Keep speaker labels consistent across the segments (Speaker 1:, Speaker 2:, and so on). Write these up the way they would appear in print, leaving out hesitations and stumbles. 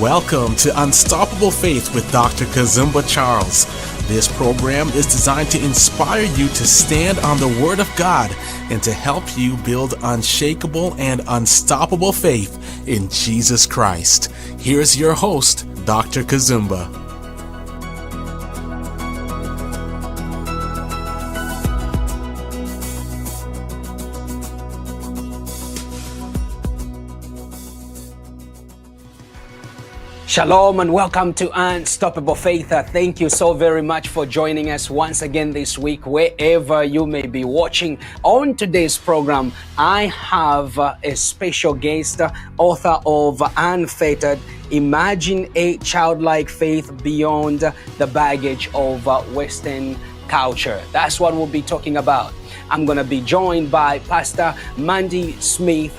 Speaker 1: Welcome to Unstoppable Faith with Dr. Kazumba Charles. This program is designed to inspire you to stand on the Word of God and to help you build unshakable and unstoppable faith in Jesus Christ. Here's your host, Dr. Kazumba.
Speaker 2: Shalom and welcome to Unstoppable Faith. Thank you so very much for joining us once again this week, wherever you may be watching. On today's program, I have a special guest, author of Unfettered, Imagine a Childlike Faith Beyond the Baggage of Western Culture. That's what we'll be talking about. I'm going to be joined by Pastor Mandy Smith,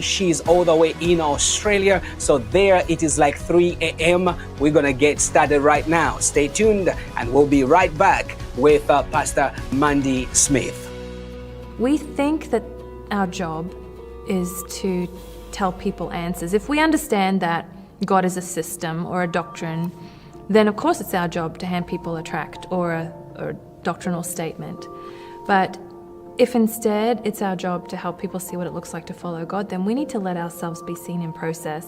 Speaker 2: she's all the way in Australia. So there it is like 3 a.m. We're going to get started right now. Stay tuned and we'll be right back with Pastor Mandy Smith.
Speaker 3: We think that our job is to tell people answers. If we understand that God is a system or a doctrine, then of course it's our job to hand people a tract or a doctrinal statement. But if instead it's our job to help people see what it looks like to follow God, then we need to let ourselves be seen in process.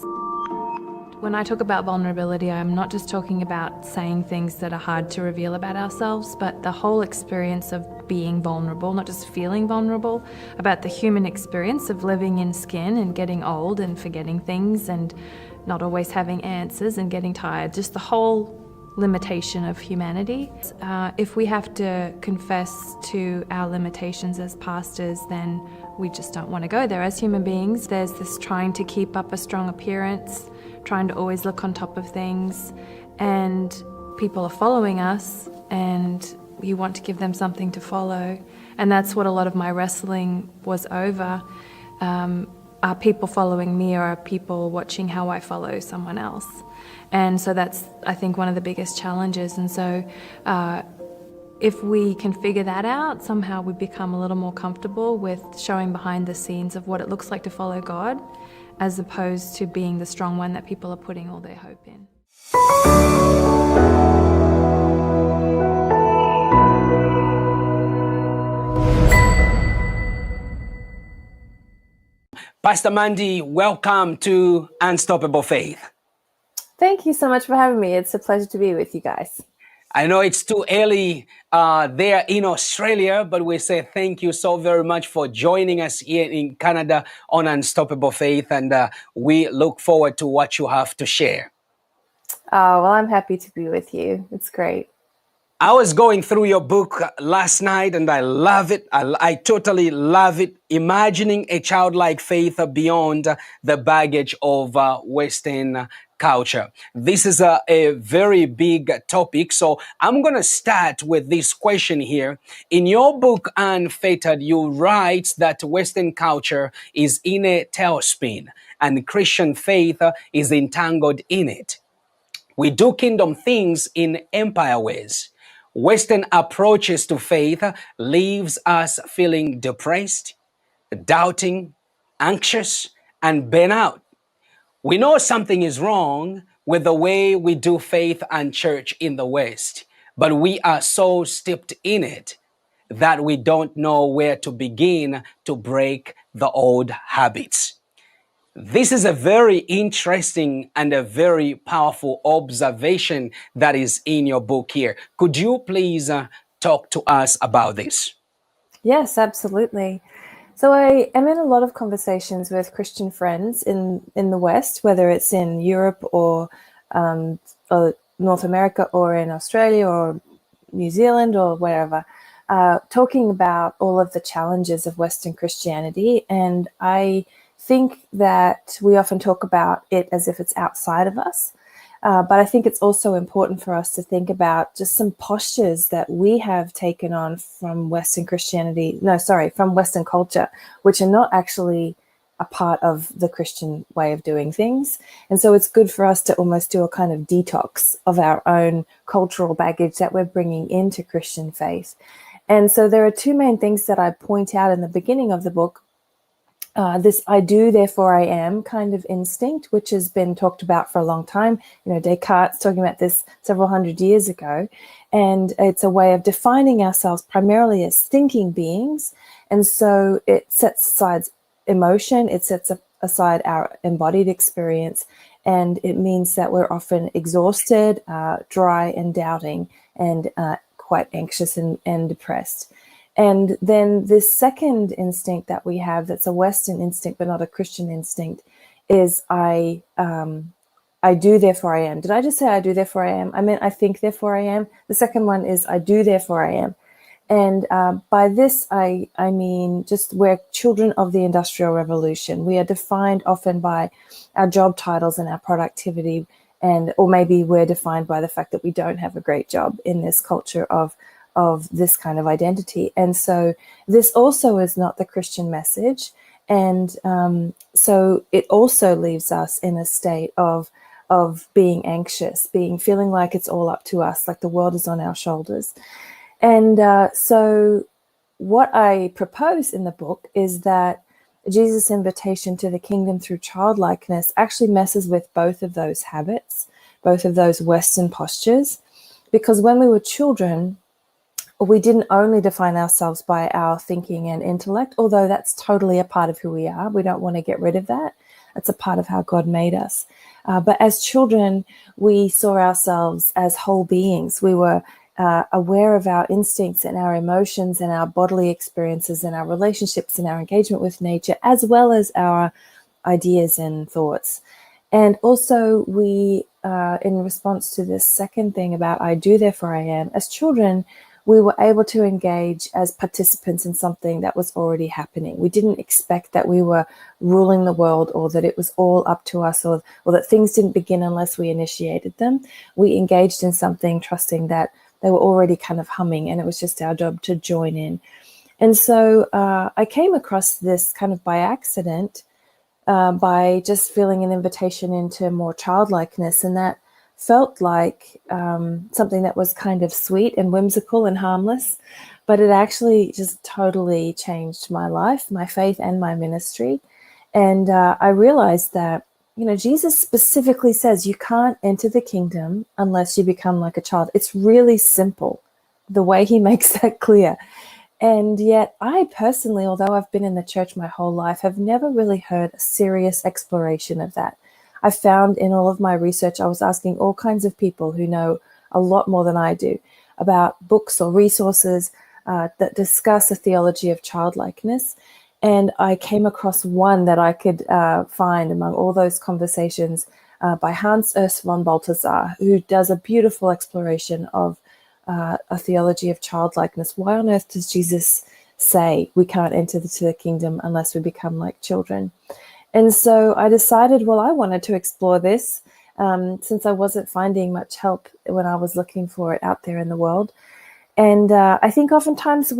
Speaker 3: When I talk about vulnerability, I'm not just talking about saying things that are hard to reveal about ourselves, but the whole experience of being vulnerable, not just feeling vulnerable, about the human experience of living in skin and getting old and forgetting things and not always having answers and getting tired, just the whole limitation of humanity. If we have to confess to our limitations as pastors, then we just don't want to go there. As human beings, there's this trying to keep up a strong appearance, trying to always look on top of things, and people are following us and we want to give them something to follow. And that's what a lot of my wrestling was over. Are people following me, or are people watching how I follow someone else? And so that's, I think, one of the biggest challenges. And so if we can figure that out, somehow we become a little more comfortable with showing behind the scenes of what it looks like to follow God, as opposed to being the strong one that people are putting all their hope in.
Speaker 2: Pastor Mandy, welcome to Unstoppable Faith.
Speaker 4: Thank you so much for having me. It's a pleasure to be with you guys.
Speaker 2: I know it's too early there in Australia, but we say thank you so very much for joining us here in Canada on Unstoppable Faith, and we look forward to what you have to share.
Speaker 4: Oh, well, I'm happy to be with you. It's great.
Speaker 2: I was going through your book last night and I love it. I totally love it. Imagining a Childlike Faith Beyond the Baggage of Western Culture. This is a very big topic. So I'm going to start with this question here. In your book, Unfettered, you write that Western culture is in a tailspin and Christian faith is entangled in it. We do kingdom things in empire ways. Western approaches to faith leaves us feeling depressed, doubting, anxious, and burnt out. We know something is wrong with the way we do faith and church in the West, but we are so steeped in it that we don't know where to begin to break the old habits. This is a very interesting and a very powerful observation that is in your book here. Could you please talk to us about this?
Speaker 4: Yes, absolutely. So I am in a lot of conversations with Christian friends in the West, whether it's in Europe or North America or in Australia or New Zealand or wherever, talking about all of the challenges of Western Christianity. And I think that we often talk about it as if it's outside of us. But I think it's also important for us to think about just some postures that we have taken on from Western culture, which are not actually a part of the Christian way of doing things. And so it's good for us to almost do a kind of detox of our own cultural baggage that we're bringing into Christian faith. And so there are two main things that I point out in the beginning of the book. this I do, therefore I am kind of instinct, which has been talked about for a long time. Descartes talking about this several hundred years ago. And it's a way of defining ourselves primarily as thinking beings. And so it sets aside emotion, it sets aside our embodied experience, and it means that we're often exhausted, dry and doubting, and quite anxious and depressed. And then this second instinct that we have, that's a Western instinct but not a Christian instinct, is I do, therefore I am. Did I just say I do, therefore I am? I meant I think, therefore I am. The second one is I do, therefore I am. And by this, I mean just we're children of the Industrial Revolution. We are defined often by our job titles and our productivity, or maybe we're defined by the fact that we don't have a great job in this culture of this kind of identity. And so this also is not the Christian message. And so it also leaves us in a state of being anxious, feeling like it's all up to us, like the world is on our shoulders. And so what I propose in the book is that Jesus' invitation to the kingdom through childlikeness actually messes with both of those habits, both of those Western postures, because when we were children, we didn't only define ourselves by our thinking and intellect, although that's totally a part of who we are. We don't want to get rid of that. It's a part of how God made us. But as children, we saw ourselves as whole beings. We were aware of our instincts and our emotions and our bodily experiences and our relationships and our engagement with nature, as well as our ideas and thoughts. And also we, in response to this second thing about I do, therefore I am, as children, we were able to engage as participants in something that was already happening. We didn't expect that we were ruling the world, or that it was all up to us, or that things didn't begin unless we initiated them. We engaged in something trusting that they were already kind of humming, and it was just our job to join in. And so I came across this kind of by accident, by just feeling an invitation into more childlikeness, and that felt like something that was kind of sweet and whimsical and harmless, but it actually just totally changed my life, my faith, and my ministry. And I realized that, Jesus specifically says you can't enter the kingdom unless you become like a child. It's really simple, the way he makes that clear. And yet I personally, although I've been in the church my whole life, have never really heard a serious exploration of that. I found in all of my research, I was asking all kinds of people who know a lot more than I do about books or resources that discuss a theology of childlikeness. And I came across one that I could find among all those conversations by Hans Urs von Balthasar, who does a beautiful exploration of a theology of childlikeness. Why on earth does Jesus say we can't enter the kingdom unless we become like children? And so I decided, well, I wanted to explore this since I wasn't finding much help when I was looking for it out there in the world. And I think oftentimes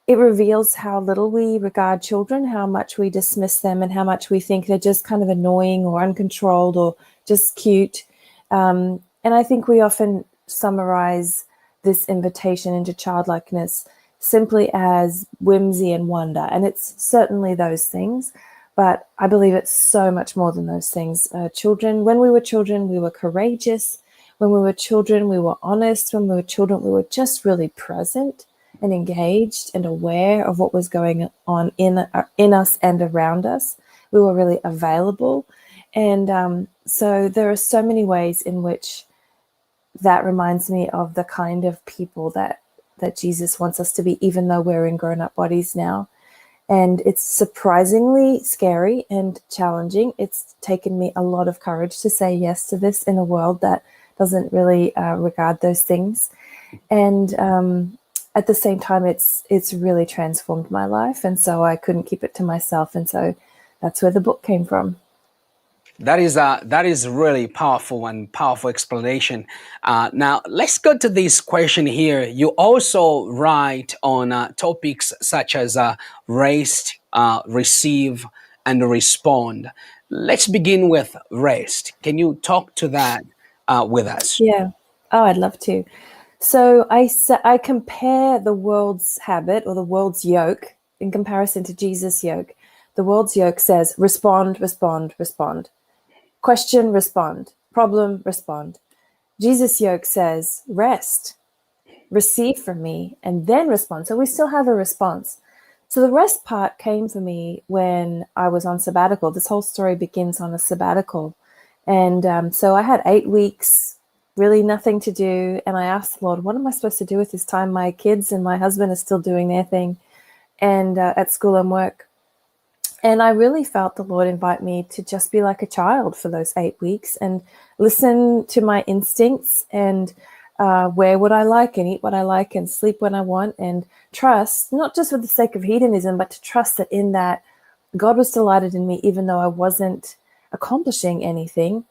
Speaker 4: it reveals how little we regard children, how much we dismiss them, and how much we think they're just kind of annoying or uncontrolled or just cute. And I think we often summarize this invitation into childlikeness simply as whimsy and wonder. And it's certainly those things. But I believe it's so much more than those things. When we were children, we were courageous. When we were children, we were honest. When we were children, we were just really present and engaged and aware of what was going on in us and around us. We were really available. And so there are so many ways in which that reminds me of the kind of people that Jesus wants us to be, even though we're in grown-up bodies now. And it's surprisingly scary and challenging. It's taken me a lot of courage to say yes to this in a world that doesn't really regard those things. And at the same time, it's really transformed my life. And so I couldn't keep it to myself. And so that's where the book came from.
Speaker 2: That is really powerful explanation. Now, let's go to this question here. You also write on topics such as rest, receive, and respond. Let's begin with rest. Can you talk to that with us?
Speaker 4: Yeah. Oh, I'd love to. So I compare the world's habit or the world's yoke in comparison to Jesus' yoke The world's yoke says, respond, respond, respond. Question, respond. Problem, respond. Jesus' yoke says, rest, receive from me, and then respond. So we still have a response. So the rest part came for me when I was on sabbatical. This whole story begins on a sabbatical. And so I had 8 weeks, really nothing to do. And I asked the Lord, what am I supposed to do with this time? My kids and my husband are still doing their thing and at school and work. And I really felt the Lord invite me to just be like a child for those 8 weeks and listen to my instincts and wear what I like and eat what I like and sleep when I want and trust, not just for the sake of hedonism, but to trust that in that God was delighted in me, even though I wasn't accomplishing anything.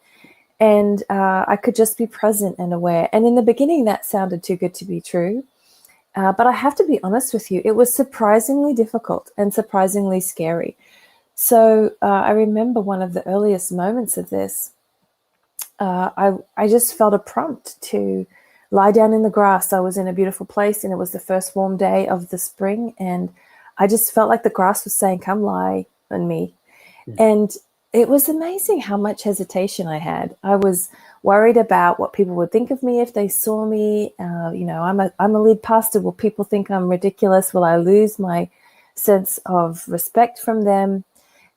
Speaker 4: And I could just be present and aware. And in the beginning, that sounded too good to be true. But I have to be honest with you, it was surprisingly difficult and surprisingly scary. So I remember one of the earliest moments of this, I just felt a prompt to lie down in the grass. I was in a beautiful place and it was the first warm day of the spring. And I just felt like the grass was saying, come lie on me. And it was amazing how much hesitation I had. I was worried about what people would think of me if they saw me. I'm a lead pastor. Will people think I'm ridiculous? Will I lose my sense of respect from them?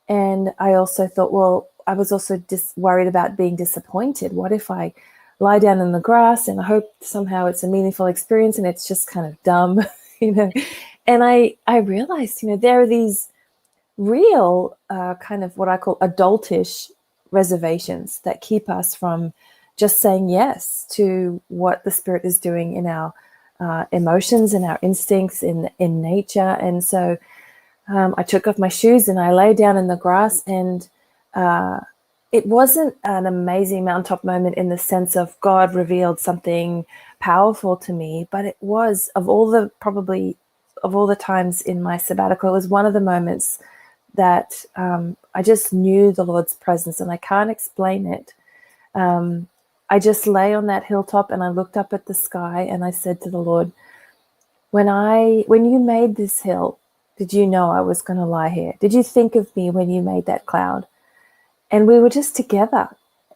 Speaker 4: And I also thought, well, I was also worried about being disappointed. What if I lie down in the grass and I hope somehow it's a meaningful experience and it's just kind of dumb, And I realized, there are these real kind of what I call adultish reservations that keep us from just saying yes to what the Spirit is doing in our emotions and our instincts in nature. And so I took off my shoes and I lay down in the grass, and it wasn't an amazing mountaintop moment in the sense of God revealed something powerful to me, but it was, of all the times in my sabbatical, it was one of the moments that I just knew the Lord's presence, and I can't explain it. I just lay on that hilltop and I looked up at the sky and I said to the Lord, when you made this hill, did you know I was going to lie here? Did you think of me when you made that cloud? And we were just together.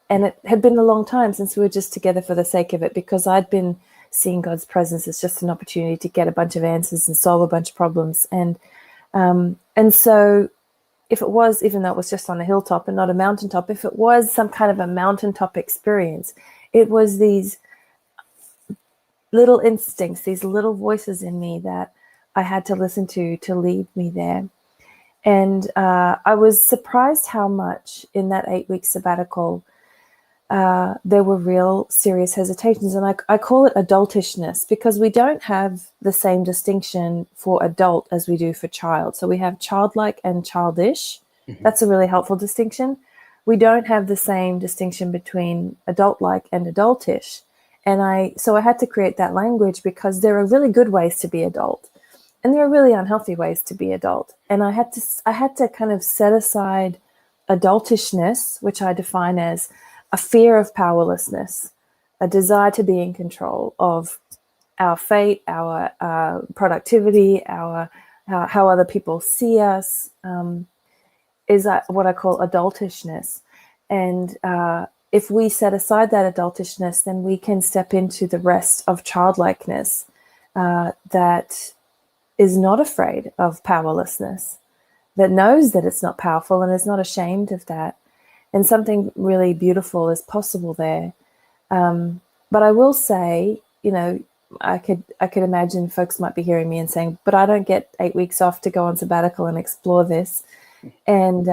Speaker 4: And it had been a long time since we were just together for the sake of it, because I'd been seeing God's presence as just an opportunity to get a bunch of answers and solve a bunch of problems. And so if it was, even though it was just on a hilltop and not a mountaintop, if it was some kind of a mountaintop experience, it was these little instincts, these little voices in me that I had to listen to lead me there. And I was surprised how much in that 8-week sabbatical there were real serious hesitations. And I call it adultishness, because we don't have the same distinction for adult as we do for child. So we have childlike and childish. Mm-hmm. That's a really helpful distinction. We don't have the same distinction between adult-like and adultish. And so I had to create that language, because there are really good ways to be adult, and there are really unhealthy ways to be adult. And I had to kind of set aside adultishness, which I define as a fear of powerlessness, a desire to be in control of our fate, our productivity, how other people see us, is what I call adultishness. And if we set aside that adultishness, then we can step into the rest of childlikeness that is not afraid of powerlessness, that knows that it's not powerful and is not ashamed of that. And something really beautiful is possible there. But I will say, I could imagine folks might be hearing me and saying, but I don't get 8 weeks off to go on sabbatical and explore this. And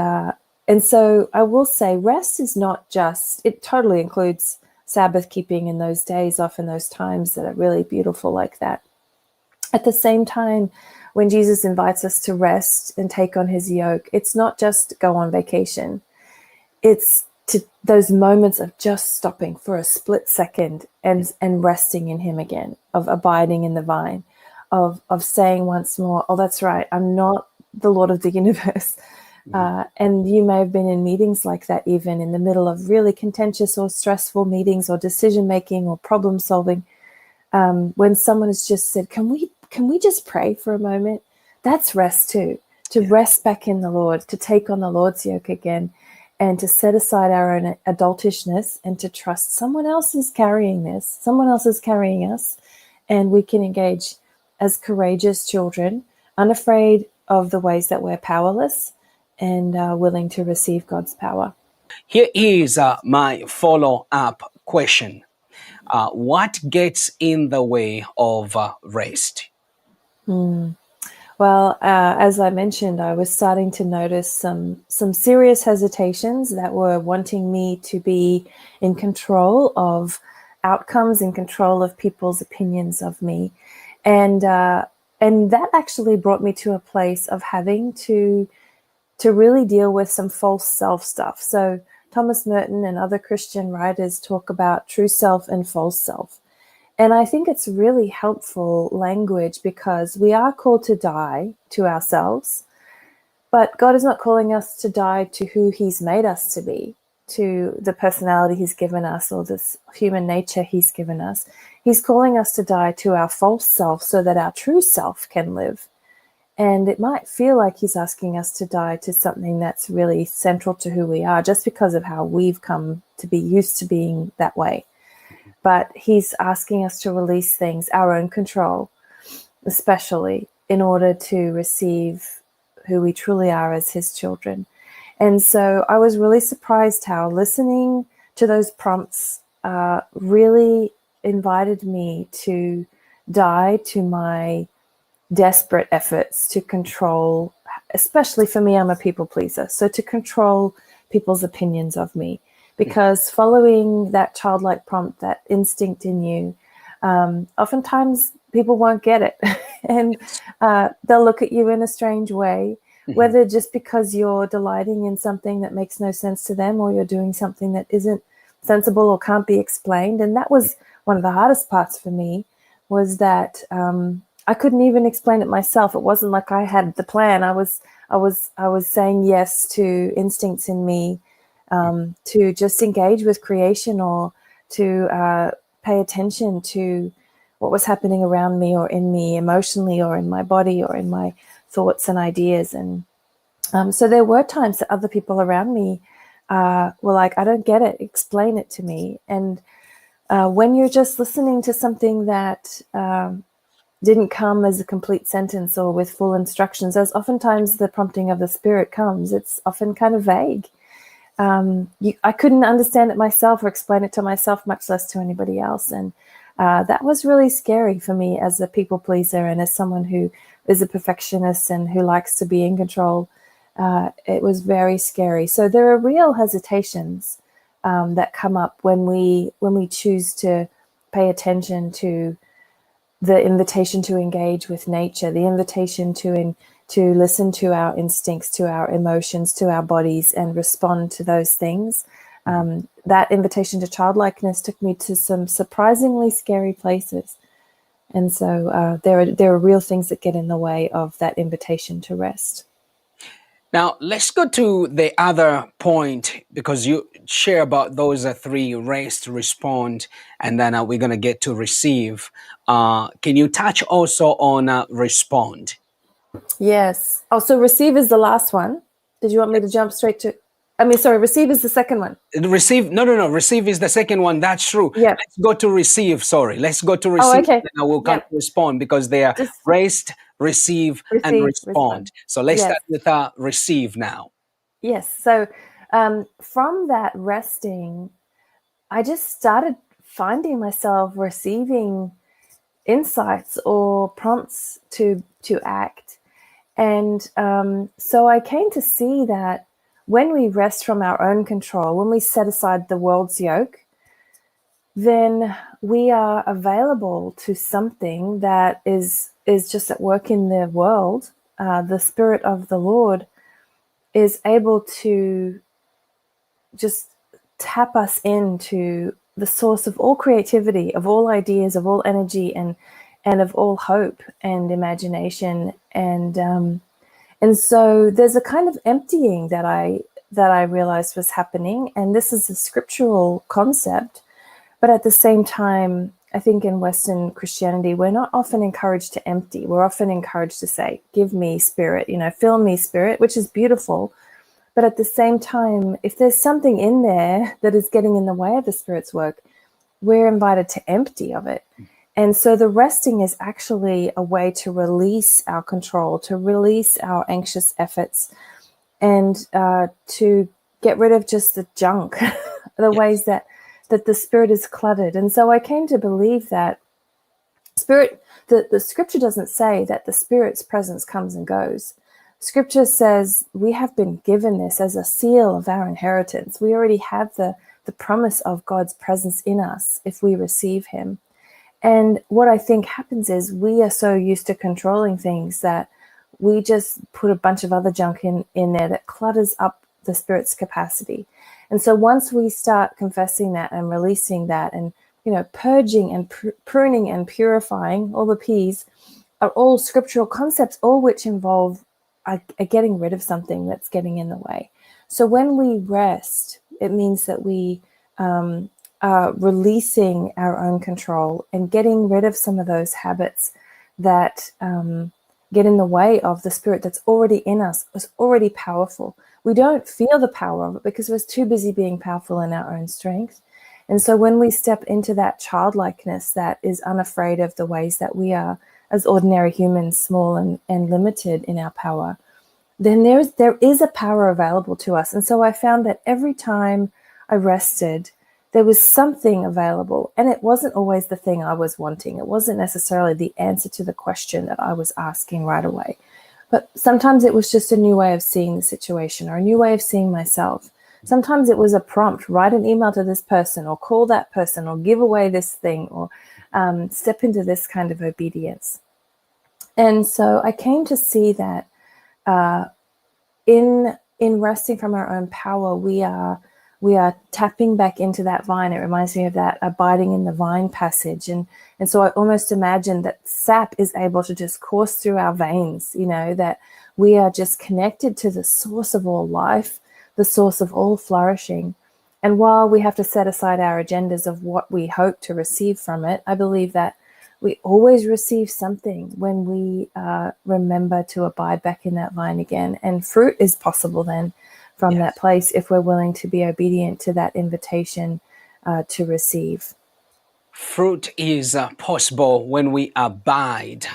Speaker 4: so I will say rest is not just, it totally includes Sabbath keeping in those days off in those times that are really beautiful like that. At the same time, when Jesus invites us to rest and take on his yoke, it's not just go on vacation. It's to those moments of just stopping for a split second and resting in him again, of abiding in the vine, of saying once more, oh, that's right, I'm not the Lord of the universe. And you may have been in meetings like that, even in the middle of really contentious or stressful meetings or decision making or problem solving, when someone has just said, can we just pray for a moment? That's rest too. to rest back in the Lord, to take on the Lord's yoke again, and to set aside our own adultishness and to trust someone else is carrying this, someone else is carrying us, and we can engage as courageous children, unafraid of the ways that we're powerless and willing to receive God's power.
Speaker 2: Here is my follow-up question. What gets in the way of rest?
Speaker 4: Well, as I mentioned, I was starting to notice some serious hesitations that were wanting me to be in control of outcomes, in control of people's opinions of me. And that actually brought me to a place of having to really deal with some false self stuff. So Thomas Merton and other Christian writers talk about true self and false self. And I think it's really helpful language because we are called to die to ourselves, but God is not calling us to die to who he's made us to be, to the personality he's given us or this human nature he's given us. He's calling us to die to our false self so that our true self can live. And it might feel like he's asking us to die to something that's really central to who we are just because of how we've come to be used to being that way. But he's asking us to release things, our own control, especially in order to receive who we truly are as his children. And so I was really surprised how listening to those prompts really invited me to die to my desperate efforts to control, especially for me, I'm a people pleaser. So to control people's opinions of me. Because following that childlike prompt, that instinct in you, oftentimes people won't get it. And they'll look at you in a strange way, whether just because you're delighting in something that makes no sense to them or you're doing something that isn't sensible or can't be explained. And that was one of the hardest parts for me, was that I couldn't even explain it myself. It wasn't like I had the plan. I was saying yes to instincts in me, to just engage with creation or to pay attention to what was happening around me or in me emotionally or in my body or in my thoughts and ideas. And so there were times that other people around me were like, I don't get it, explain it to me. And when you're just listening to something that didn't come as a complete sentence or with full instructions, as oftentimes the prompting of the Spirit comes, it's often kind of vague. I couldn't understand it myself or explain it to myself, much less to anybody else. And that was really scary for me as a people pleaser and as someone who is a perfectionist and who likes to be in control. It was very scary. So there are real hesitations that come up when we choose to pay attention to the invitation to engage with nature, the invitation to listen to our instincts, to our emotions, to our bodies, and respond to those things. That invitation to childlikeness took me to some surprisingly scary places. And so there are real things that get in the way of that invitation to rest.
Speaker 2: Now, let's go to the other point, because you share about those three: rest, respond, and then we're going to get to receive. Can you touch also on respond?
Speaker 4: Yes. Oh, so receive is the last one. Did you want me to jump straight to... receive is the second one.
Speaker 2: Receive, no. Receive is the second one. That's true.
Speaker 4: Yeah.
Speaker 2: Let's go to receive. Sorry. Let's go to receive.
Speaker 4: Oh, okay.
Speaker 2: And I will come to respond, because they are rest, receive, and respond. So let's start with receive now.
Speaker 4: Yes. So from that resting, I just started finding myself receiving insights or prompts to act. And so I came to see that when we rest from our own control, when we set aside the world's yoke, then we are available to something that is just at work in the world. The Spirit of the Lord is able to just tap us into the source of all creativity, of all ideas, of all energy, and of all hope and imagination. And so there's a kind of emptying that I realized was happening. And this is a scriptural concept. But at the same time, I think in Western Christianity, we're not often encouraged to empty. We're often encouraged to say, give me spirit, fill me spirit, which is beautiful. But at the same time, if there's something in there that is getting in the way of the Spirit's work, we're invited to empty of it. And so the resting is actually a way to release our control, to release our anxious efforts, and to get rid of just the junk, the ways that the Spirit is cluttered. And so I came to believe that the Scripture doesn't say that the Spirit's presence comes and goes. Scripture says we have been given this as a seal of our inheritance. We already have the promise of God's presence in us if we receive him. And what I think happens is we are so used to controlling things that we just put a bunch of other junk in there that clutters up the Spirit's capacity. And so once we start confessing that and releasing that and, purging and pruning and purifying, all the P's are all scriptural concepts, all which involve are getting rid of something that's getting in the way. So when we rest, it means that we are releasing our own control and getting rid of some of those habits that get in the way of the Spirit that's already in us, is already powerful. We don't feel the power of it because we're too busy being powerful in our own strength. And so when we step into that childlikeness that is unafraid of the ways that we are as ordinary humans, small and limited in our power, then there is a power available to us. And so I found that every time I rested, there was something available. And it wasn't always the thing I was wanting. It wasn't necessarily the answer to the question that I was asking right away. But sometimes it was just a new way of seeing the situation or a new way of seeing myself. Sometimes it was a prompt, write an email to this person or call that person or give away this thing or step into this kind of obedience. And so I came to see that in resting from our own power, we are tapping back into that vine. It reminds me of that abiding in the vine passage. And so I almost imagine that sap is able to just course through our veins, that we are just connected to the source of all life, the source of all flourishing. And while we have to set aside our agendas of what we hope to receive from it, I believe that we always receive something when we remember to abide back in that vine again. And fruit is possible then from that place if we're willing to be obedient to that invitation to receive.
Speaker 2: Fruit is possible when we abide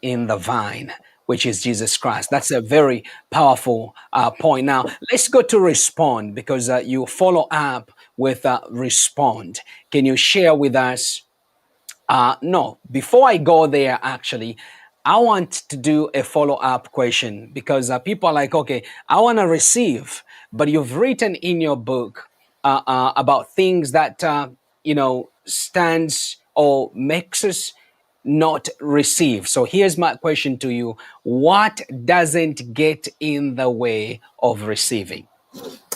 Speaker 2: in the vine, which is Jesus Christ. That's a very powerful point. Now, let's go to respond, because you follow up with respond. Can you share with us? No, before I go there, actually, I want to do a follow-up question, because people are like, okay, I want to receive, but you've written in your book about things that, stands or makes us not receive. So here's my question to you. What doesn't get in the way of receiving?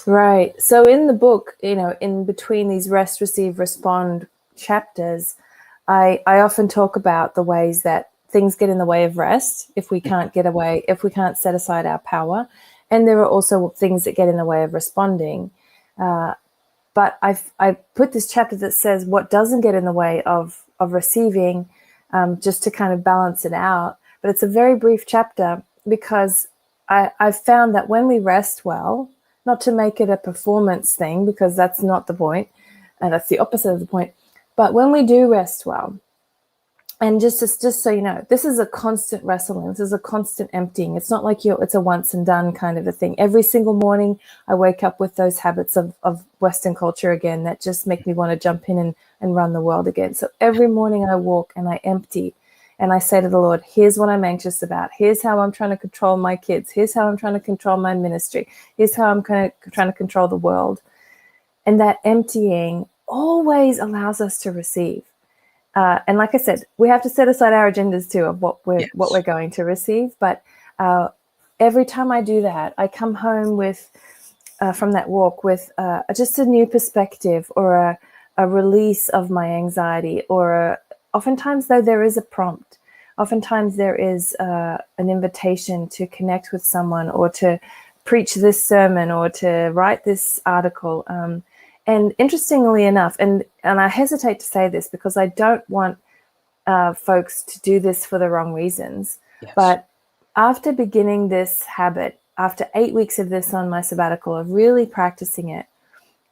Speaker 4: Right. So in the book, in between these rest, receive, respond chapters, I often talk about the ways that things get in the way of rest if we can't set aside our power. And there are also things that get in the way of responding. But I put this chapter that says what doesn't get in the way of receiving, just to kind of balance it out. But it's a very brief chapter because I've found that when we rest well, not to make it a performance thing, because that's not the point, and that's the opposite of the point. But when we do rest well, and just so you know, this is a constant wrestling. This is a constant emptying. It's not like it's a once and done kind of a thing. Every single morning, I wake up with those habits of Western culture again that just make me want to jump in and run the world again. So every morning I walk and I empty and I say to the Lord, here's what I'm anxious about. Here's how I'm trying to control my kids. Here's how I'm trying to control my ministry. Here's how I'm trying to control the world. And that emptying always allows us to receive. And like I said, we have to set aside our agendas too of what we're going to receive. But every time I do that, I come home with from that walk with just a new perspective or a release of my anxiety. Or oftentimes, though, there is a prompt. Oftentimes there is an invitation to connect with someone or to preach this sermon or to write this article. And interestingly enough, and I hesitate to say this because I don't want folks to do this for the wrong reasons,
Speaker 2: Yes.
Speaker 4: but after beginning this habit, after 8 weeks of this on my sabbatical, of really practicing it,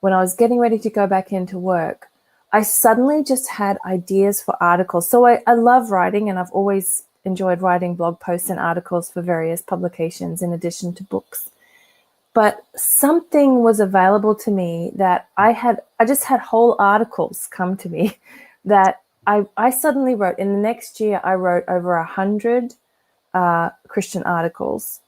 Speaker 4: when I was getting ready to go back into work, I suddenly just had ideas for articles. So I love writing, and I've always enjoyed writing blog posts and articles for various publications in addition to books. But something was available to me that I just had whole articles come to me that I suddenly wrote. In the next year, I wrote over 100 Christian articles.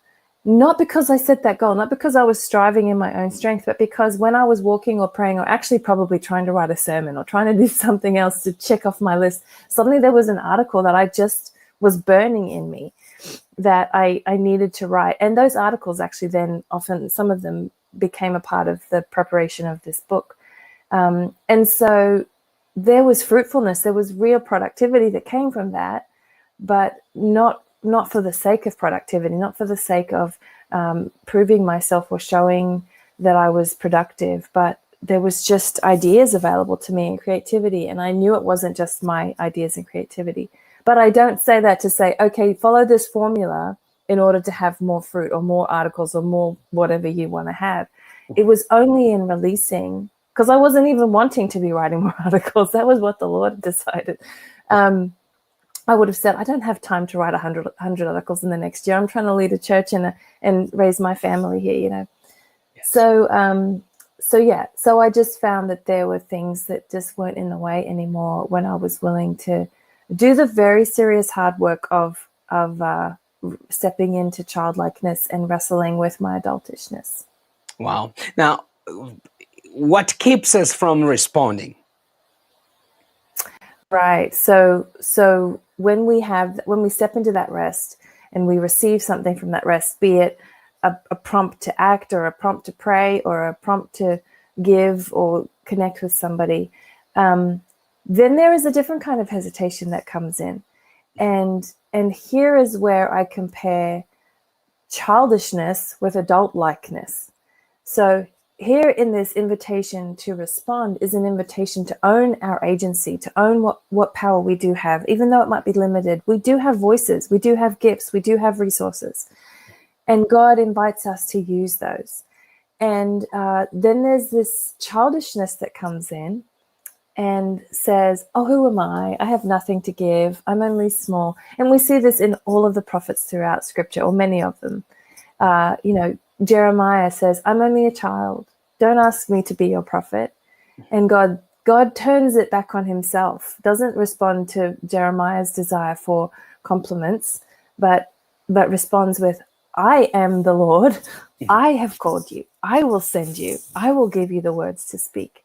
Speaker 4: Not because I set that goal, not because I was striving in my own strength, but because when I was walking or praying or actually probably trying to write a sermon or trying to do something else to check off my list, suddenly there was an article that I just was burning in me that I needed to write. And those articles actually then often, some of them became a part of the preparation of this book. And so there was fruitfulness, there was real productivity that came from that, but not for the sake of productivity, not for the sake of proving myself or showing that I was productive, but there was just ideas available to me and creativity. And I knew it wasn't just my ideas and creativity. But I don't say that to say, okay, follow this formula in order to have more fruit or more articles or more whatever you want to have. It was only in releasing, because I wasn't even wanting to be writing more articles. That was what the Lord decided. I would have said, I don't have time to write 100 articles in the next year. I'm trying to lead a church and raise my family here, you know.
Speaker 2: Yes.
Speaker 4: So I just found that there were things that just weren't in the way anymore when I was willing to do the very serious hard work of stepping into childlikeness and wrestling with my adultishness.
Speaker 2: Wow. Now, what keeps us from responding?
Speaker 4: Right. So when we step into that rest and we receive something from that rest, be it a prompt to act or a prompt to pray or a prompt to give or connect with somebody, then there is a different kind of hesitation that comes in. And here is where I compare childishness with adult likeness. So here in this invitation to respond is an invitation to own our agency, to own what power we do have, even though it might be limited. We do have voices, we do have gifts, we do have resources. And God invites us to use those. And then there's this childishness that comes in and says, oh, who am I? I have nothing to give. I'm only small. And we see this in all of the prophets throughout Scripture, or many of them. Jeremiah says, I'm only a child. Don't ask me to be your prophet. And God turns it back on himself, doesn't respond to Jeremiah's desire for compliments, but responds with, I am the Lord. I have called you. I will send you. I will give you the words to speak.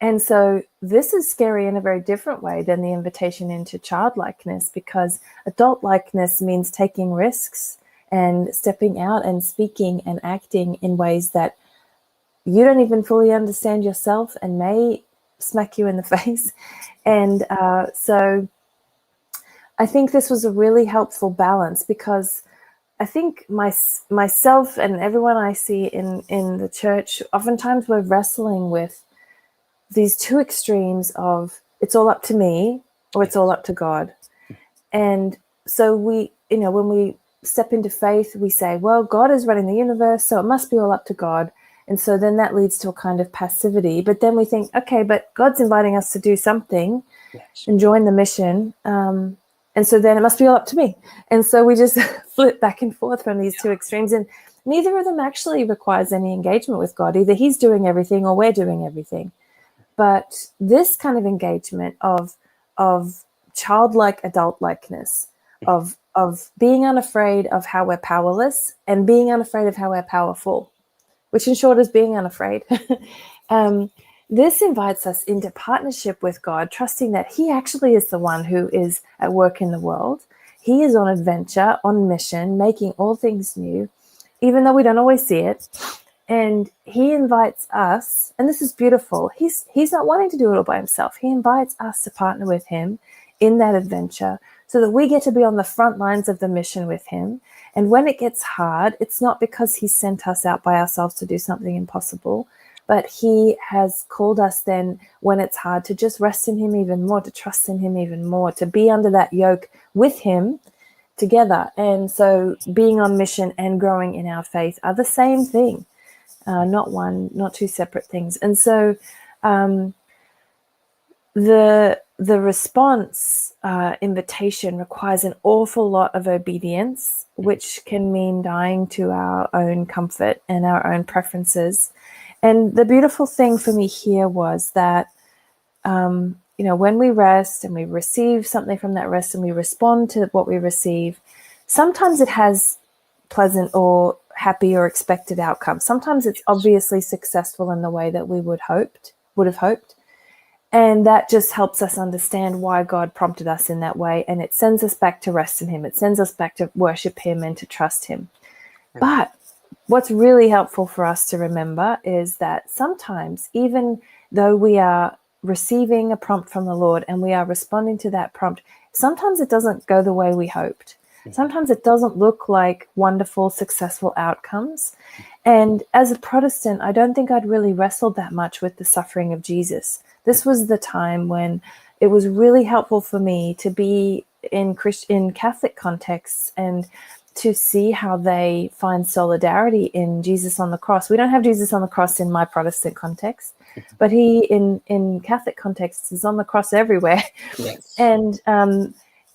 Speaker 4: And so this is scary in a very different way than the invitation into childlikeness, because adult likeness means taking risks and stepping out and speaking and acting in ways that you don't even fully understand yourself and may smack you in the face. And so I think this was a really helpful balance, because I think myself and everyone I see in the church, oftentimes we're wrestling with these two extremes of it's all up to me or it's all up to God. And so we, when we step into faith, we say, well, God is running the universe, so it must be all up to God. And so then that leads to a kind of passivity. But then we think, okay, but God's inviting us to do something and join the mission. And so then it must be all up to me. And so we just flip back and forth from these two extremes. And neither of them actually requires any engagement with God. Either he's doing everything or we're doing everything. But this kind of engagement of childlike adult likeness, of being unafraid of how we're powerless and being unafraid of how we're powerful, which in short is being unafraid. This invites us into partnership with God, trusting that he actually is the one who is at work in the world. He is on adventure, on mission, making all things new, even though we don't always see it. And he invites us, and this is beautiful. He's not wanting to do it all by himself. He invites us to partner with him in that adventure so that we get to be on the front lines of the mission with him. And when it gets hard, it's not because he sent us out by ourselves to do something impossible, But he has called us then, when it's hard, to just rest in him even more, to trust in him even more, to be under that yoke with him together. And so being on mission and growing in our faith are the same thing, not two separate things. And so the response invitation requires an awful lot of obedience, which can mean dying to our own comfort and our own preferences. And the beautiful thing for me here was that when we rest and we receive something from that rest and we respond to what we receive, sometimes it has pleasant or happy or expected outcomes. Sometimes it's obviously successful in the way that we would have hoped. And that just helps us understand why God prompted us in that way. And it sends us back to rest in him. It sends us back to worship him and to trust him. But what's really helpful for us to remember is that sometimes, even though we are receiving a prompt from the Lord and we are responding to that prompt, sometimes it doesn't go the way we hoped. Sometimes it doesn't look like wonderful, successful outcomes. And as a Protestant, I don't think I'd really wrestled that much with the suffering of Jesus. This was the time when it was really helpful for me to be in Catholic contexts and to see how they find solidarity in Jesus on the cross. We don't have Jesus on the cross in my Protestant context, but he in Catholic contexts is on the cross everywhere.
Speaker 2: Yes.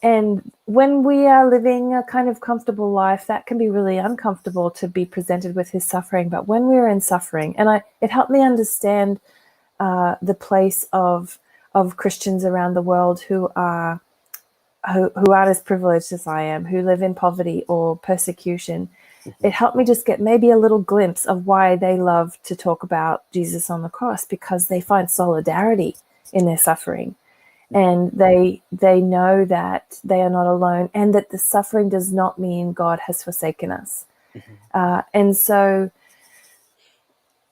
Speaker 4: And when we are living a kind of comfortable life, that can be really uncomfortable to be presented with his suffering. But when we're in suffering, and it helped me understand the place of Christians around the world who aren't as privileged as I am, who live in poverty or persecution. It helped me just get maybe a little glimpse of why they love to talk about Jesus on the cross, because they find solidarity in their suffering. And they know that they are not alone, and that the suffering does not mean God has forsaken us. And so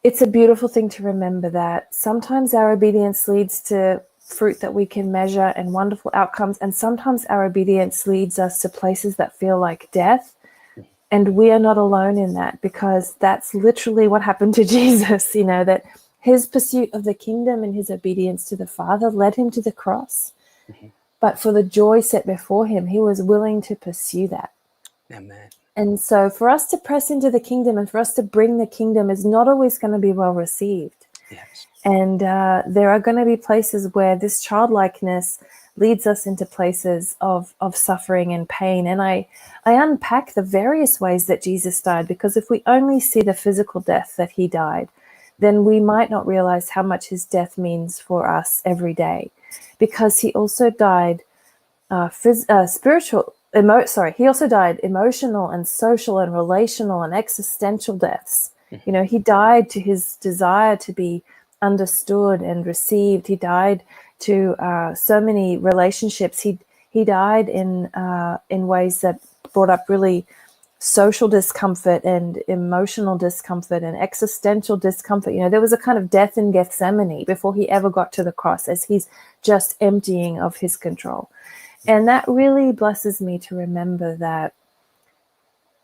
Speaker 4: it's a beautiful thing to remember that sometimes our obedience leads to fruit that we can measure and wonderful outcomes, and sometimes our obedience leads us to places that feel like death. And we are not alone in that, because that's literally what happened to Jesus, that his pursuit of the kingdom and his obedience to the Father led him to the cross. But for the joy set before him, he was willing to pursue that.
Speaker 2: Amen.
Speaker 4: And so for us to press into the kingdom and for us to bring the kingdom is not always going to be well received.
Speaker 2: Yes.
Speaker 4: And there are going to be places where this childlikeness leads us into places of suffering and pain. And I unpack the various ways that Jesus died, because if we only see the physical death that he died, then we might not realize how much his death means for us every day. Because he also died he also died emotional and social and relational and existential deaths. He died to his desire to be understood and received. He died to so many relationships. He died in ways that brought up really social discomfort and emotional discomfort and existential discomfort. There was a kind of death in Gethsemane before he ever got to the cross, as he's just emptying of his control. And that really blesses me to remember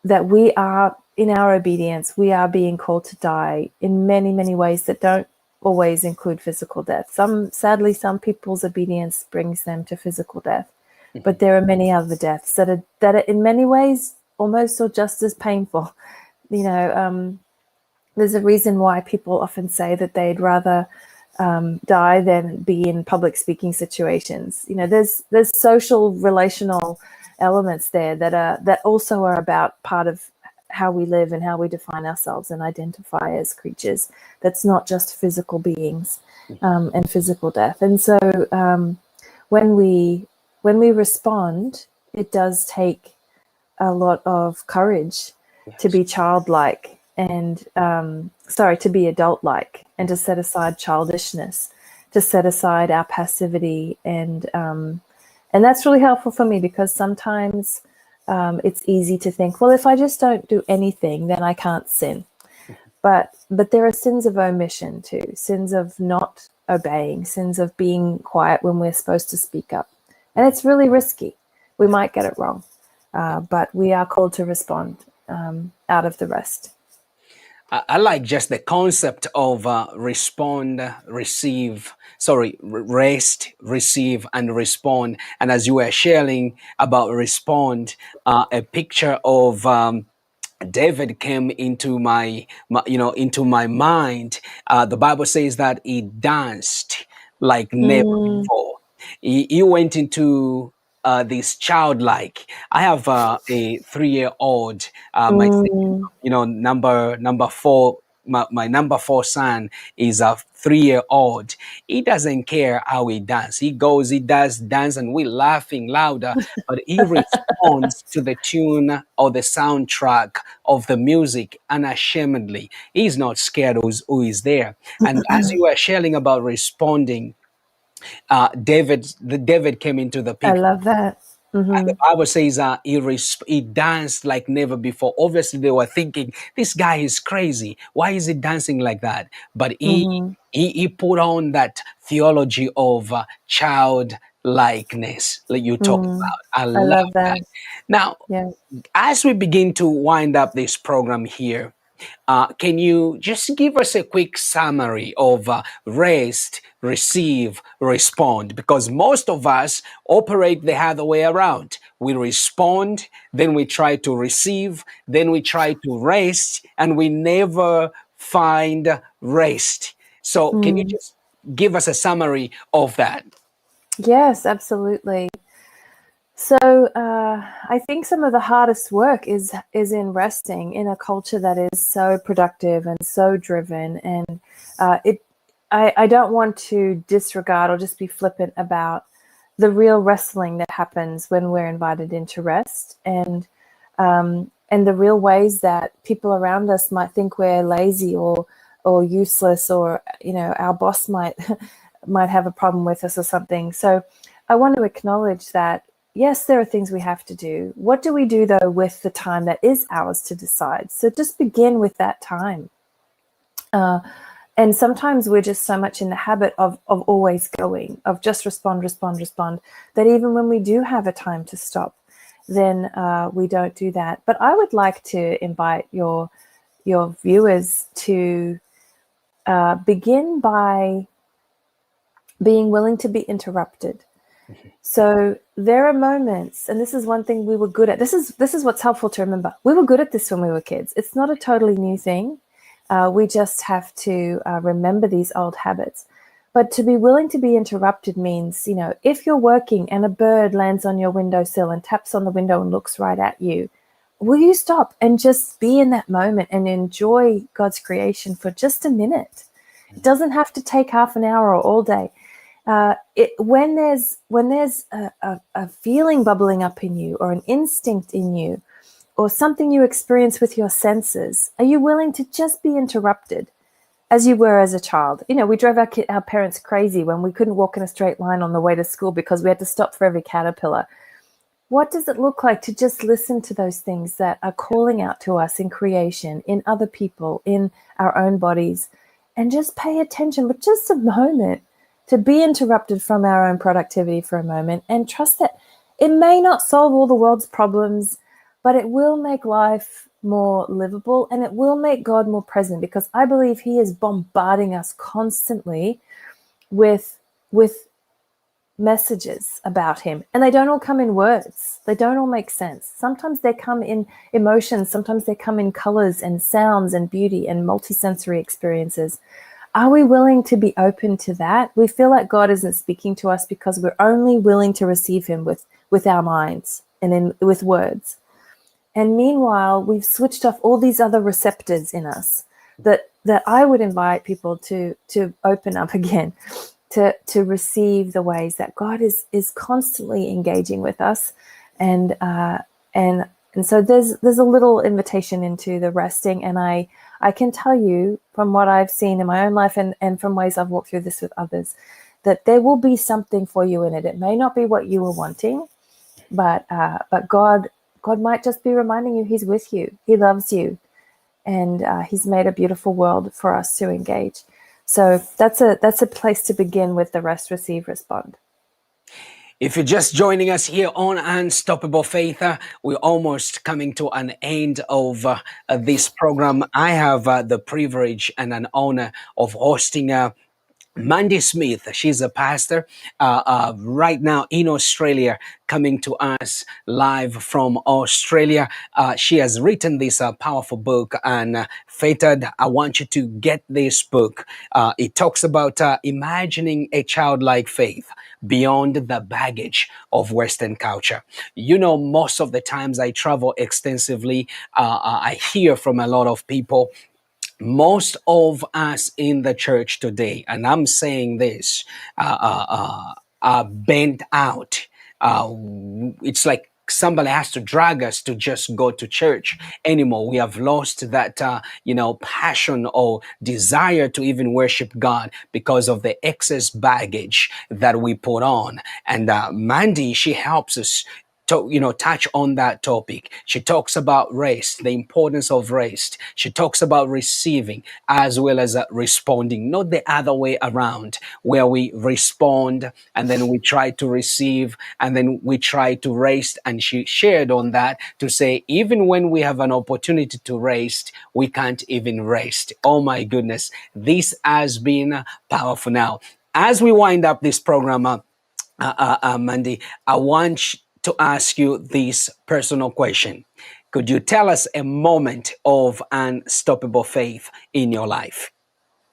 Speaker 4: that we are, in our obedience, we are being called to die in many, many ways that don't always include physical death. Sadly, some people's obedience brings them to physical death, but there are many other deaths that are in many ways almost or just as painful. There's a reason why people often say that they'd rather die than be in public speaking situations. There's social, relational elements there that also are about part of how we live and how we define ourselves and identify as creatures. That's not just physical beings and physical death. And so when we respond, it does take a lot of courage to be childlike and to be adult-like, and to set aside childishness, to set aside our passivity, and that's really helpful for me, because sometimes it's easy to think, well, if I just don't do anything, then I can't sin. But there are sins of omission too, sins of not obeying, sins of being quiet when we're supposed to speak up, and it's really risky. We might get it wrong, but we are called to respond out of the rest.
Speaker 2: I like just the concept of rest, receive, and respond. And as you were sharing about respond, a picture of David came into into my mind. The Bible says that he danced like never
Speaker 4: Mm,
Speaker 2: before. He went into this childlike. I have a 3-year-old. My
Speaker 4: mm,
Speaker 2: number four. My number four son is a 3-year-old. He doesn't care how he dance. He goes, he does dance, and we're laughing louder, but he responds to the tune or the soundtrack of the music unashamedly. He's not scared who is there. And as you were sharing about responding, David came into the
Speaker 4: I
Speaker 2: picture.
Speaker 4: love that.
Speaker 2: The Bible says he danced like never before. Obviously, they were thinking, this guy is crazy. Why is he dancing like that? But
Speaker 4: Hmm.
Speaker 2: he put on that theology of childlikeness that you talk
Speaker 4: Mm,
Speaker 2: about. I
Speaker 4: I
Speaker 2: love
Speaker 4: love
Speaker 2: that.
Speaker 4: that.
Speaker 2: Now,
Speaker 4: Yeah.
Speaker 2: as we begin to wind up this program here, can you just give us a quick summary of rest, receive, respond? Because most of us operate the other way around. We respond, then we try to receive, then we try to rest, and we never find rest. So, can you
Speaker 4: Mm.
Speaker 2: just give us a summary of that?
Speaker 4: Yes, absolutely. So I think some of the hardest work is in resting in a culture that is so productive and so driven, and it. I don't want to disregard or just be flippant about the real wrestling that happens when we're invited into rest, and the real ways that people around us might think we're lazy or useless, or our boss might might have a problem with us or something. So I want to acknowledge that yes, there are things we have to do. What do we do though with the time that is ours to decide? So just begin with that time. And sometimes we're just so much in the habit of always going, of just respond, that even when we do have a time to stop, then we don't do that. But I would like to invite your viewers to begin by being willing to be interrupted. So there are moments, and this is one thing we were good at. This is what's helpful to remember. We were good at this when we were kids. It's not a totally new thing. We just have to remember these old habits. But to be willing to be interrupted means, if you're working and a bird lands on your windowsill and taps on the window and looks right at you, will you stop and just be in that moment and enjoy God's creation for just a minute? It doesn't have to take half an hour or all day. When there's a feeling bubbling up in you, or an instinct in you, or something you experience with your senses, are you willing to just be interrupted as you were as a child? We drove our parents crazy when we couldn't walk in a straight line on the way to school because we had to stop for every caterpillar. What does it look like to just listen to those things that are calling out to us in creation, in other people, in our own bodies, and just pay attention, but just a moment, to be interrupted from our own productivity for a moment and trust that it may not solve all the world's problems, but it will make life more livable, and it will make God more present, because I believe he is bombarding us constantly with messages about him, and they don't all come in words. They don't all make sense. Sometimes they come in emotions, sometimes they come in colors and sounds and beauty and multisensory experiences. Are we willing to be open to that? We feel like God isn't speaking to us because we're only willing to receive him with our minds and with words. And meanwhile, we've switched off all these other receptors in us that I would invite people to open up again, to receive the ways that God is constantly engaging with us. And so there's a little invitation into the resting. And I can tell you from what I've seen in my own life, and from ways I've walked through this with others, that there will be something for you in it. It may not be what you were wanting, but God might just be reminding you he's with you. He loves you. And he's made a beautiful world for us to engage. So that's a place to begin with the rest, receive, respond.
Speaker 2: If you're just joining us here on Unstoppable Faith, we're almost coming to an end of this program. I have the privilege and an honor of hosting Mandy Smith. She's a pastor right now in Australia, coming to us live from Australia. She has written this powerful book, Unfettered. I want you to get this book. It talks about imagining a childlike faith beyond the baggage of Western culture. You know, most of the times I travel extensively, I hear from a lot of people. Most of us in the church today, and I'm saying this, are bent out. It's like somebody has to drag us to just go to church anymore. We have lost that, passion or desire to even worship God because of the excess baggage that we put on. And Mandy, she helps us to touch on that topic. She talks about rest, the importance of rest. She talks about receiving as well as responding, not the other way around, where we respond and then we try to receive and then we try to rest. And she shared on that to say, even when we have an opportunity to rest, we can't even rest. Oh my goodness, this has been powerful. Now, as we wind up this program, Mandy, I want to ask you this personal question. Could you tell us a moment of unstoppable faith in your life?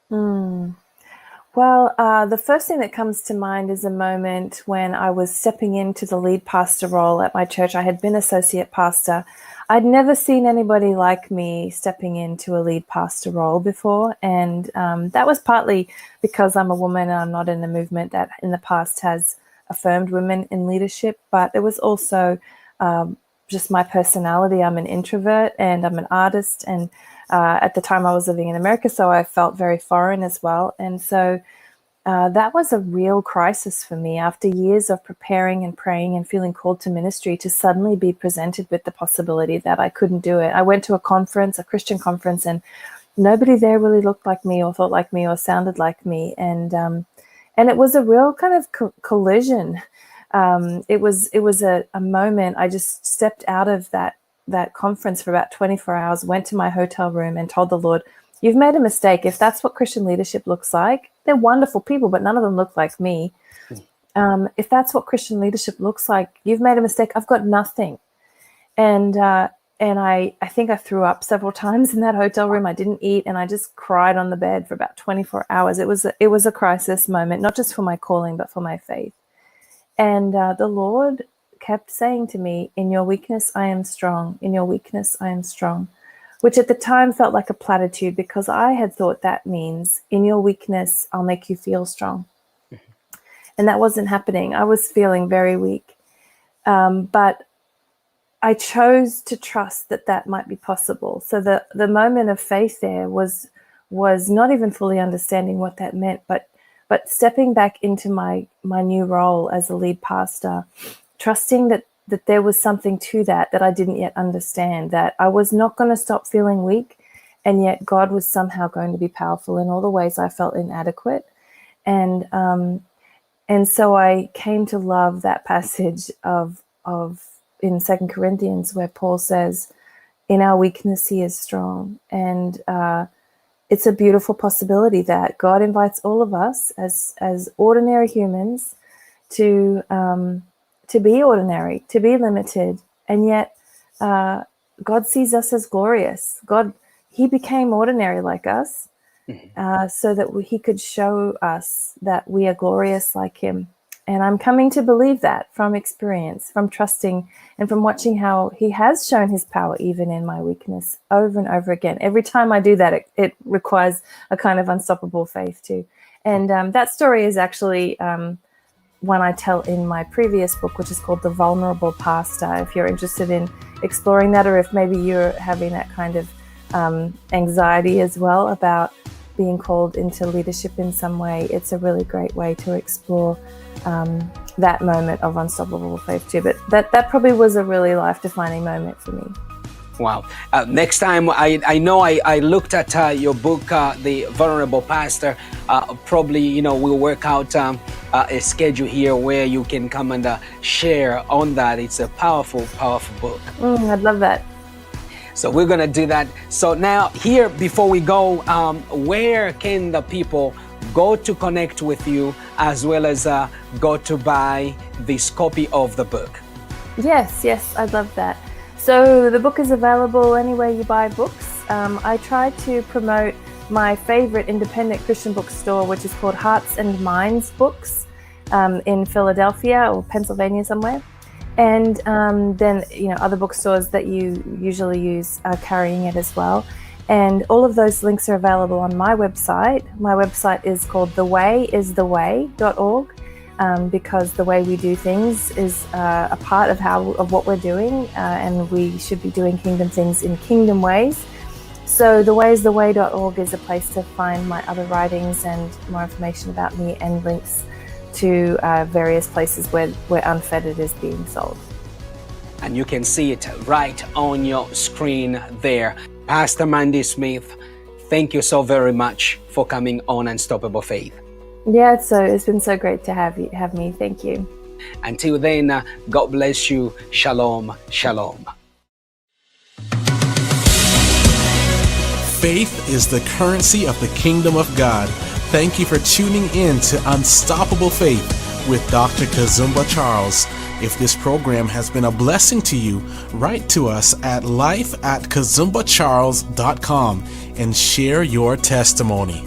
Speaker 4: Well, the first thing that comes to mind is a moment when I was stepping into the lead pastor role at my church. I had been associate pastor. I'd never seen anybody like me stepping into a lead pastor role before. And that was partly because I'm a woman and I'm not in a movement that in the past has affirmed women in leadership, but it was also just my personality. I'm an introvert and I'm an artist, and at the time I was living in America, so I felt very foreign as well. And so that was a real crisis for me after years of preparing and praying and feeling called to ministry, to suddenly be presented with the possibility that I couldn't do it. I went to a conference, a Christian conference, and nobody there really looked like me or thought like me or sounded like me. And it was a real kind of collision. It was a moment. I just stepped out of that conference for about 24 hours, went to my hotel room and told the Lord, you've made a mistake. If that's what Christian leadership looks like, they're wonderful people, but none of them look like me. If that's what Christian leadership looks like, you've made a mistake. I've got nothing. And I think I threw up several times in that hotel room. I didn't eat, and I just cried on the bed for about 24 hours. It was a crisis moment, not just for my calling, but for my faith. And the Lord kept saying to me, in your weakness, I am strong. In your weakness, I am strong, which at the time felt like a platitude, because I had thought that means in your weakness, I'll make you feel strong. And that wasn't happening. I was feeling very weak. But I chose to trust that might be possible. So the moment of faith there was not even fully understanding what that meant, but stepping back into my new role as a lead pastor, trusting that there was something to that I didn't yet understand, that I was not going to stop feeling weak, and yet God was somehow going to be powerful in all the ways I felt inadequate. And so I came to love that passage of in 2 Corinthians, where Paul says, in our weakness, he is strong. And it's a beautiful possibility that God invites all of us as ordinary humans to be ordinary, to be limited. And yet God sees us as glorious. He became ordinary like us so that he could show us that we are glorious like him. And I'm coming to believe that from experience, from trusting, and from watching how he has shown his power even in my weakness over and over again. Every time I do that, it requires a kind of unstoppable faith too. And that story is actually one I tell in my previous book, which is called The Vulnerable Pastor. If you're interested in exploring that, or if maybe you're having that kind of anxiety as well about being called into leadership in some way, it's a really great way to explore that moment of unstoppable faith too. But that probably was a really life-defining moment for me.
Speaker 2: Wow. Next time, I know I looked at your book, The Vulnerable Pastor. Probably, we'll work out a schedule here where you can come and share on that. It's a powerful, powerful book.
Speaker 4: I'd love that.
Speaker 2: So we're going to do that. So now here, before we go, where can the people go to connect with you, as well as go to buy this copy of the book?
Speaker 4: Yes, I'd love that. So the book is available anywhere you buy books. I try to promote my favorite independent Christian bookstore, which is called Hearts and Minds Books, in Philadelphia or Pennsylvania somewhere. And then, other bookstores that you usually use are carrying it as well. And all of those links are available on my website. My website is called thewayistheway.org, because the way we do things is a part of what we're doing, and we should be doing kingdom things in kingdom ways. So thewayistheway.org is a place to find my other writings and more information about me, and links to various places where Unfettered is being sold.
Speaker 2: And you can see it right on your screen there. Pastor Mandy Smith, thank you so very much for coming on Unstoppable Faith.
Speaker 4: Yeah, so it's been so great to have me. Thank you.
Speaker 2: Until then, God bless you. Shalom, shalom.
Speaker 1: Faith is the currency of the kingdom of God. Thank you for tuning in to Unstoppable Faith with Dr. Kazumba Charles. If this program has been a blessing to you, write to us at life@kazumbacharles.com and share your testimony.